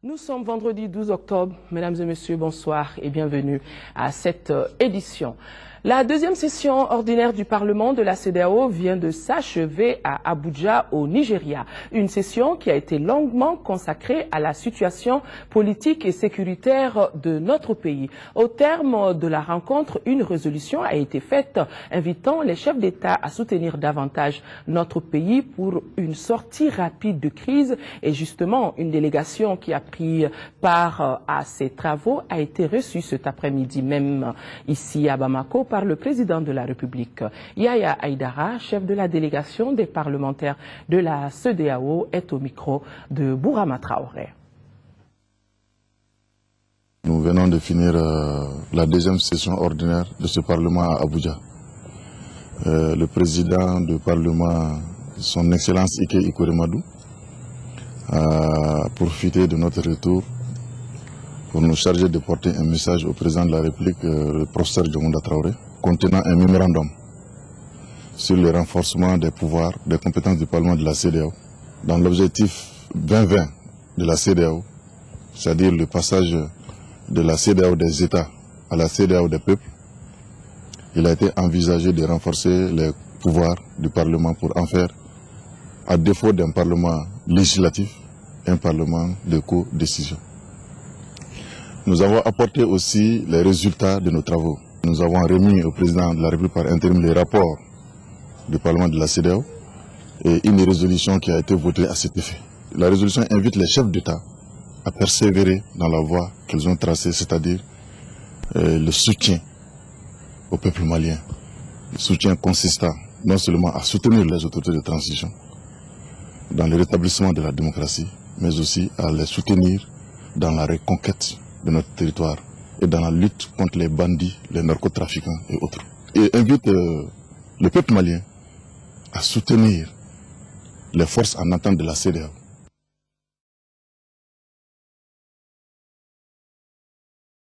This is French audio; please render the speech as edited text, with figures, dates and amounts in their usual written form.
Nous sommes vendredi 12 octobre. Mesdames et messieurs, bonsoir et bienvenue à cette édition. La deuxième session ordinaire du Parlement de la CEDEAO vient de s'achever à Abuja, au Nigeria. Une session qui a été longuement consacrée à la situation politique et sécuritaire de notre pays. Au terme de la rencontre, une résolution a été faite invitant les chefs d'État à soutenir davantage notre pays pour une sortie rapide de crise. Et justement, une délégation qui a pris part à ces travaux a été reçue cet après-midi même ici à Bamako par le président de la République. Yaya Aïdara, chef de la délégation des parlementaires de la CEDEAO, est au micro de Bourama Traoré. Nous venons de finir la deuxième session ordinaire de ce Parlement à Abuja. Le président du Parlement, son Excellence Ike Ikweremadou, a profité de notre retour pour nous charger de porter un message au président de la République, le professeur Djomunda Traoré, contenant un mémorandum sur le renforcement des pouvoirs, des compétences du Parlement de la CEDEAO, dans l'objectif 2020 de la CEDEAO, c'est-à-dire le passage de la CEDEAO des États à la CEDEAO des peuples. Il a été envisagé de renforcer les pouvoirs du Parlement pour en faire, à défaut d'un Parlement législatif, un Parlement de co-décision. Nous avons apporté aussi les résultats de nos travaux. Nous avons remis au président de la République par intérim les rapports du Parlement de la CEDEAO et une résolution qui a été votée à cet effet. La résolution invite les chefs d'État à persévérer dans la voie qu'ils ont tracée, c'est-à-dire le soutien au peuple malien. Le soutien consistant non seulement à soutenir les autorités de transition dans le rétablissement de la démocratie, mais aussi à les soutenir dans la reconquête de notre territoire et dans la lutte contre les bandits, les narcotrafiquants et autres. Et invite le peuple malien à soutenir les forces en attente de la CEDEAO.